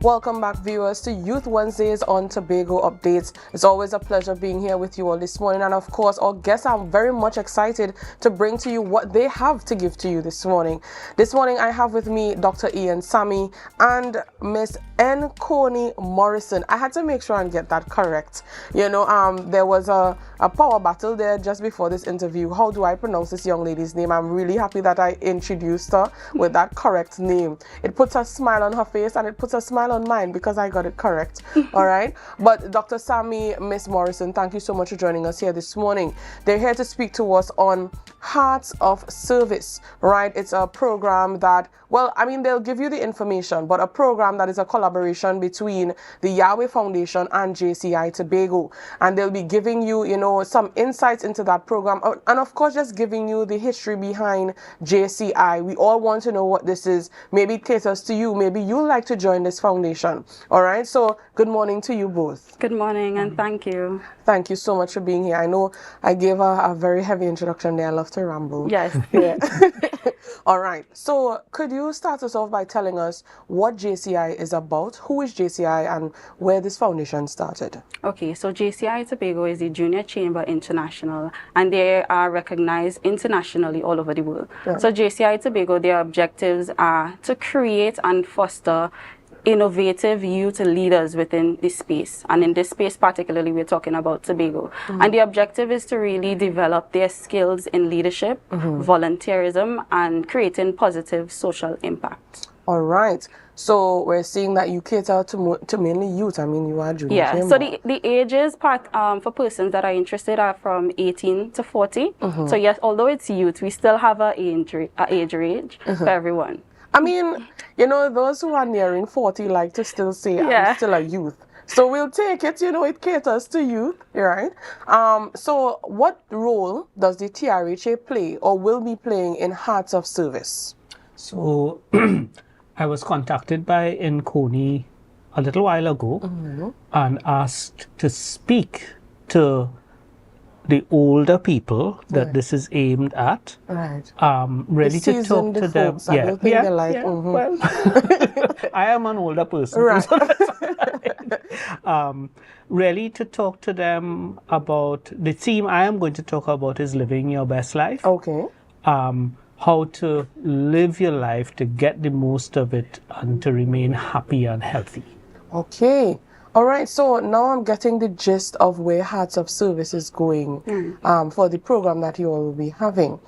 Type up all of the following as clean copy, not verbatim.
Welcome back, viewers, to Youth Wednesdays on Tobago Updates. It's always a pleasure being here with you all this morning, and of course, our guests are very much excited to bring to you what they have to give to you this morning. This morning, I have with me Dr. Ian Smmy and Miss Nkoni Morrison. I had to make sure and get that correct. You know, there was a power battle there just before this interview. How do I pronounce this young lady's name? I'm really happy that I introduced her with that correct name. It puts a smile on her face, and it puts a smile on mine because I got it correct. All right. But Dr. Smmy, Miss Morrison, thank you so much for joining us here this morning. They're here to speak to us on Hearts of Service, right? It's a program that, well, I mean, they'll give you the information, but a program that is a collaboration between the Yahweh Foundation and JCI Tobago. And they'll be giving you, you know, some insights into that program. And of course, just giving you the history behind JCI. We all want to know what this is. Maybe it caters to you. Maybe you'd like to join this foundation. All right. So good morning to you both. Good morning, and thank you. Thank you so much for being here. I know I gave a very heavy introduction there. I love to ramble. Yes. Yeah. All right. So could you start us off by telling us what JCI is about? Who is JCI and where this foundation started? Okay, so JCI Tobago is a junior chamber international, and they are recognized internationally all over the world. Right. So JCI Tobago, their objectives are to create and foster innovative youth leaders within this space, and in this space particularly we're talking about Tobago. And the objective is to really develop their skills in leadership, volunteerism, and creating positive social impact. All right. So we're seeing that you cater to mainly youth. I mean, you are junior. Yeah. chamber. So the ages for persons that are interested are from 18 to 40. So yes, although it's youth, we still have a age range for everyone. I mean, you know, those who are nearing 40 like to still say, Yeah. I'm still a youth. So we'll take it, you know, it caters to youth, right? So what role does the TRHA play or will be playing in Hearts of Service? So I was contacted by Nkoni a little while ago and asked to speak to the older people that this is aimed at. Right. Ready to talk to them. Folks, I don't think they like, Well, I am an older person. Right. Really to talk to them about the theme I am going to talk about is living your best life. Okay. How to live your life to get the most of it and to remain happy and healthy. Okay. All right. So now I'm getting the gist of where Hearts of Service is going for the program that you all will be having.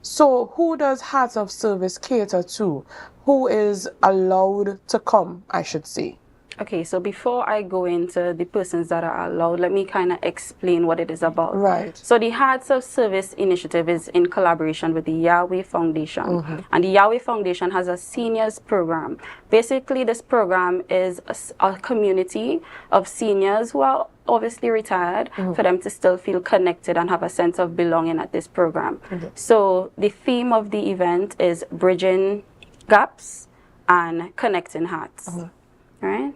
So who does Hearts of Service cater to? Who is allowed to come, I should say? Okay, so before I go into the persons that are allowed, let me kind of explain what it is about. Right. So the Hearts of Service initiative is in collaboration with the Yahweh Foundation. And the Yahweh Foundation has a seniors program. Basically, this program is a community of seniors who are obviously retired for them to still feel connected and have a sense of belonging at this program. So the theme of the event is bridging gaps and connecting hearts. Right?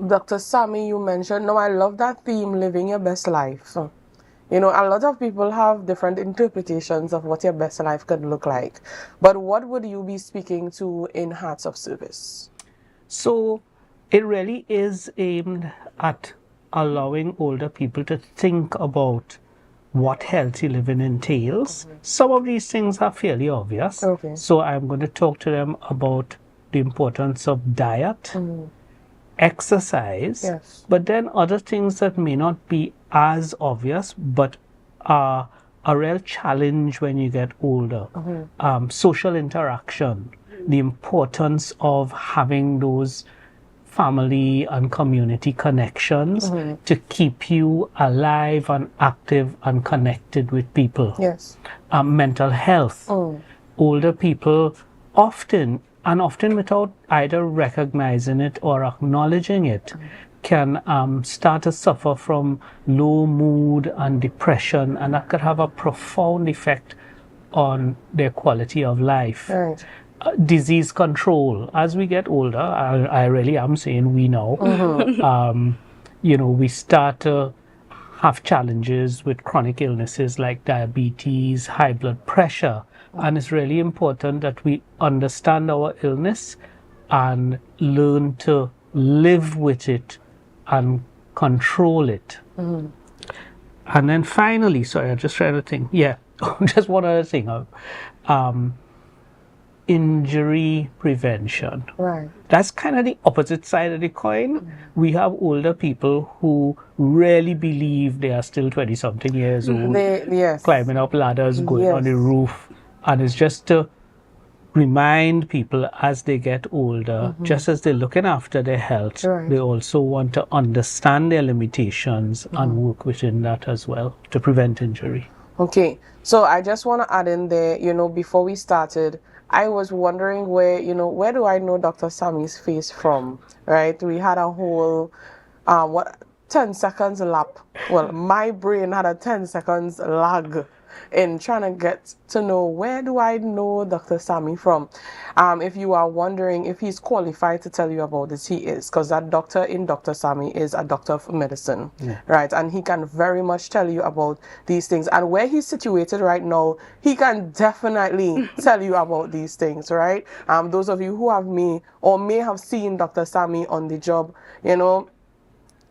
Dr. Smmy, you mentioned, no, I love that theme, living your best life. You know, a lot of people have different interpretations of what your best life could look like. But what would you be speaking to in Hearts of Service? So it really is aimed at allowing older people to think about what healthy living entails. Some of these things are fairly obvious. Okay. So I'm going to talk to them about the importance of diet, exercise, but then other things that may not be as obvious but are a real challenge when you get older. Social interaction, the importance of having those family and community connections to keep you alive and active and connected with people. Yes. Mental health. Older people often without either recognizing it or acknowledging it, can start to suffer from low mood and depression, and that could have a profound effect on their quality of life. Right. Disease control. As we get older, I really am saying we now, you know, we start to have challenges with chronic illnesses like diabetes, high blood pressure. And it's really important that we understand our illness and learn to live with it and control it. And then finally, sorry, I'm just trying to think. Yeah, just one other thing. Injury prevention. Right. That's kind of the opposite side of the coin. We have older people who really believe they are still 20-something years old, Yes. climbing up ladders, going on the roof. And it's just to remind people as they get older, just as they're looking after their health, they also want to understand their limitations and work within that as well to prevent injury. Okay, so I just want to add in there, before we started, I was wondering where do I know Dr. Smmy's face from, right? We had a whole, 10 seconds lap. Well, my brain had a 10 seconds lag in trying to get to know where do I know Dr. Smmy from. If you are wondering if he's qualified to tell you about this, he is, because that doctor in Dr. Smmy is a doctor of medicine, right? And he can very much tell you about these things. And where he's situated right now, he can definitely tell you about these things, right? Those of you who have may have seen Dr. Smmy on the job,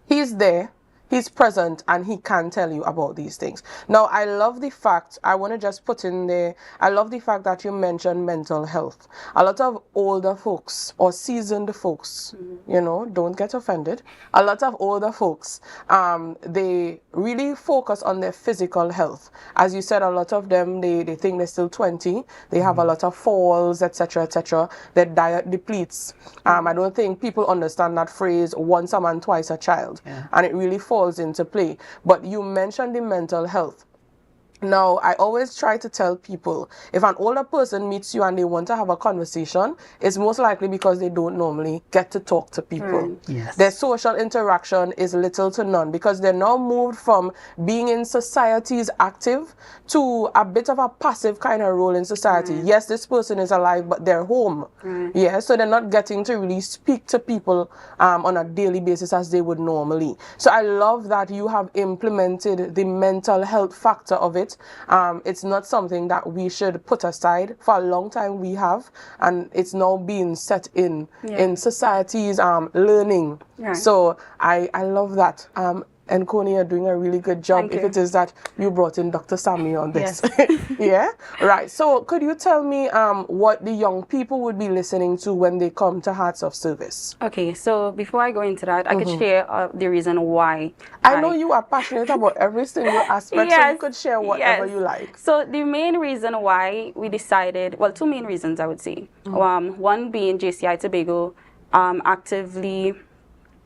he's there. He's present and he can tell you about these things. Now, I love the fact, I want to just put in there, I love the fact that you mentioned mental health. A lot of older folks or seasoned folks, don't get offended. A lot of older folks, they really focus on their physical health. As you said, a lot of them, they think they're still 20. They have a lot of falls, etc., etc. Their diet depletes. I don't think people understand that phrase, once a man, twice a child. And it really falls into play. But you mentioned the mental health. Now, I always try to tell people, if an older person meets you and they want to have a conversation, it's most likely because they don't normally get to talk to people. Yes. Their social interaction is little to none because they're now moved from being in society's active to a bit of a passive kind of role in society. Yes, this person is alive, but they're home. Yeah, so they're not getting to really speak to people on a daily basis as they would normally. So I love that you have implemented the mental health factor of it. It's not something that we should put aside. For a long time we have, and it's now being set in society's learning. So I love that. And Nkoni, you're doing a really good job if it is that you brought in Dr. Smmy on this. Yeah? Right. So could you tell me what the young people would be listening to when they come to Hearts of Service? Okay, so before I go into that, I could share the reason why. I know you are passionate about every single aspect, so you could share whatever you like. So the main reason why we decided, well, two main reasons I would say. One being JCI Tobago actively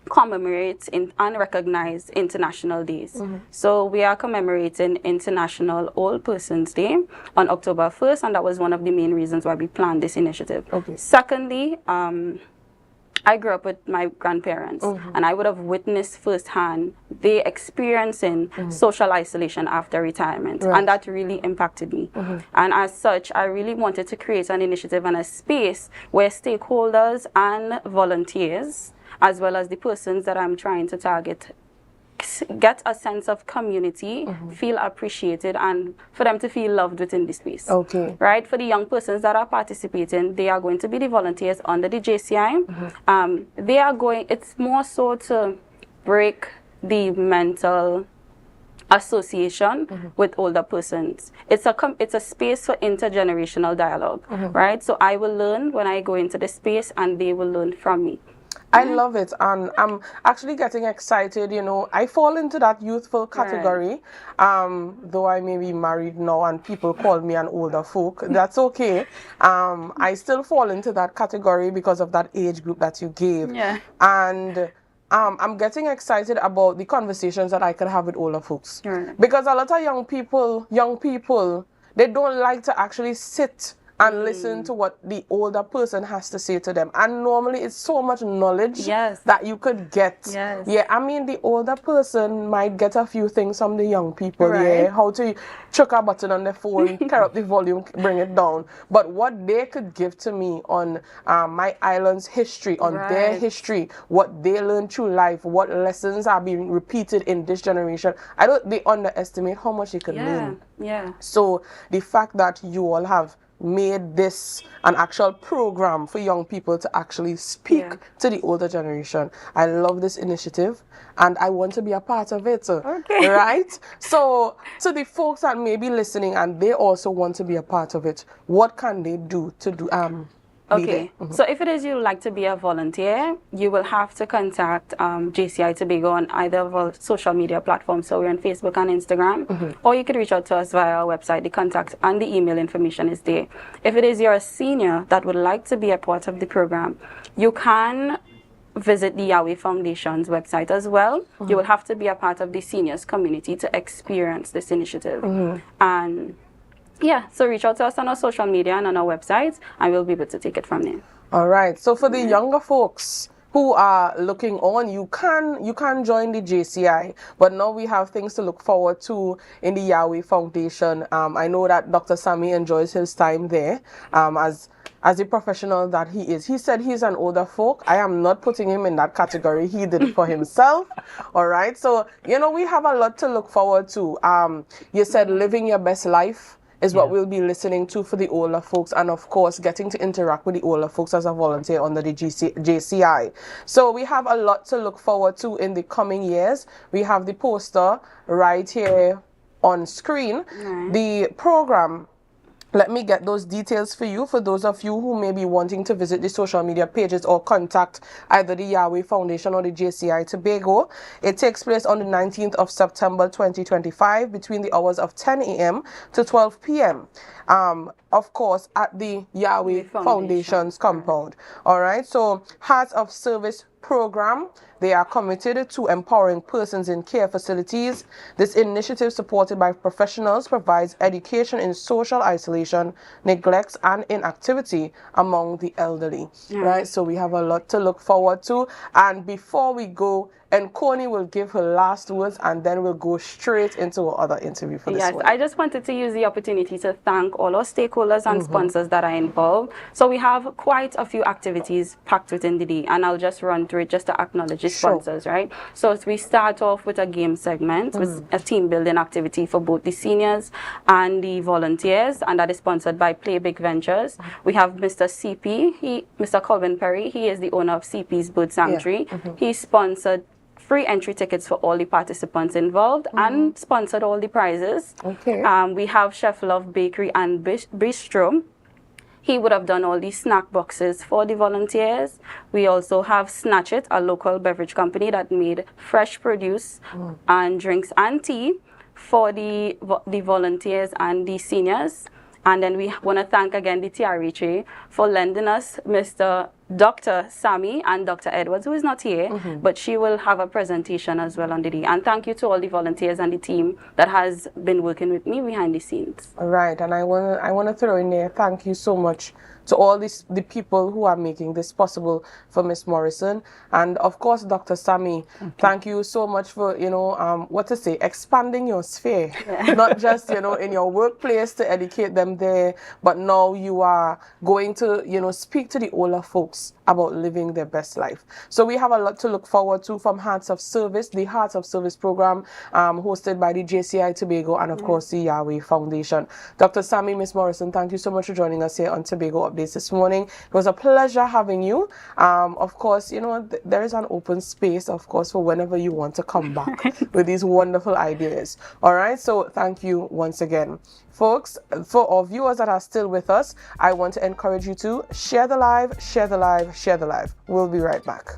commemorates and recognize international days. So we are commemorating International Old Persons Day on October 1st, and that was one of the main reasons why we planned this initiative. Secondly, I grew up with my grandparents, and I would have witnessed firsthand they experiencing social isolation after retirement, and that really impacted me. And as such, I really wanted to create an initiative and a space where stakeholders and volunteers, as well as the persons that I'm trying to target, get a sense of community, feel appreciated, and for them to feel loved within the space. Right? For the young persons that are participating, they are going to be the volunteers under the JCI. They are going, it's more so to break the mental association with older persons. It's a space for intergenerational dialogue, right? So I will learn when I go into the space, and they will learn from me. I love it, and I'm actually getting excited. I fall into that youthful category, though I may be married now and people call me an older folk. That's okay. I still fall into that category because of that age group that you gave. And I'm getting excited about the conversations that I could have with older folks. Because a lot of young people, they don't like to actually sit and listen to what the older person has to say to them. And normally it's so much knowledge that you could get. Yeah, I mean, the older person might get a few things from the young people. How to chuck a button on their phone, turn up the volume, bring it down. But what they could give to me on my island's history, on their history, what they learned through life, what lessons are being repeated in this generation, they underestimate how much they could learn. So the fact that you all have made this an actual program for young people to actually speak to the older generation. I love this initiative and I want to be a part of it. Okay. Right? So to the folks that may be listening and they also want to be a part of it, what can they do to do Okay, so if it is you like to be a volunteer, you will have to contact JCI Tobago on either of our social media platforms. So we're on Facebook and Instagram, or you could reach out to us via our website. The contact and the email information is there. If it is you're a senior that would like to be a part of the program, you can visit the Yahweh Foundation's website as well. You will have to be a part of the seniors community to experience this initiative. And yeah, so reach out to us on our social media and on our website, and we'll be able to take it from there. All right. So for the younger folks who are looking on, you can join the JCI, but now we have things to look forward to in the Yahweh Foundation. I know that Dr. Smmy enjoys his time there as a professional that he is. He said he's an older folk. I am not putting him in that category. He did it for himself. All right. So, you know, we have a lot to look forward to. You said living your best life is what we'll be listening to for the older folks, and of course getting to interact with the older folks as a volunteer under the JCI. So we have a lot to look forward to in the coming years. We have the poster right here on screen. The program, let me get those details for you, for those of you who may be wanting to visit the social media pages or contact either the Yahweh Foundation or the JCI Tobago. It takes place on the 19th of September 2025 between the hours of 10 a.m. to 12 p.m. Of course, at the Yahweh Foundation's compound. All right, so Hearts of Service program. They are committed to empowering persons in care facilities. This initiative, supported by professionals, provides education in social isolation, neglect, and inactivity among the elderly. Right? So we have a lot to look forward to. And before we go, Nkoni will give her last words, and then we'll go straight into our other interview for this one. Yes, I just wanted to use the opportunity to thank all our stakeholders and sponsors that are involved. So we have quite a few activities packed within the day, and I'll just run through it just to acknowledge the sponsors, right? So we start off with a game segment, with a team building activity for both the seniors and the volunteers, and that is sponsored by Play Big Ventures. We have Mr. CP, Mr. Colvin Perry. He is the owner of CP's Bird Sanctuary. He sponsored free entry tickets for all the participants involved and sponsored all the prizes. We have Chef Love Bakery and Bistro. He would have done all the snack boxes for the volunteers. We also have Snatch It, a local beverage company that made fresh produce and drinks and tea for the volunteers and the seniors. And then we want to thank again the TRHA for lending us Mr. Dr. Smmy and Dr. Edwards, who is not here, but she will have a presentation as well on the day. And thank you to all the volunteers and the team that has been working with me behind the scenes. All right, and I want to throw in there, thank you so much to all the people who are making this possible for Miss Morrison. And of course, Dr. Smmy, thank you so much for, expanding your sphere. Not just, in your workplace to educate them there, but now you are going to, speak to the older folks about living their best life. So we have a lot to look forward to from Hearts of Service, the Hearts of Service program hosted by the JCI Tobago and of course the Yahweh Foundation. Dr. Smmy, Miss Morrison, thank you so much for joining us here on Tobago Updates this morning. It was a pleasure having you. Of course, there is an open space, of course, for whenever you want to come back with these wonderful ideas. All right, so thank you once again. Folks, for our viewers that are still with us, I want to encourage you to share the live, share the live, share the live. We'll be right back.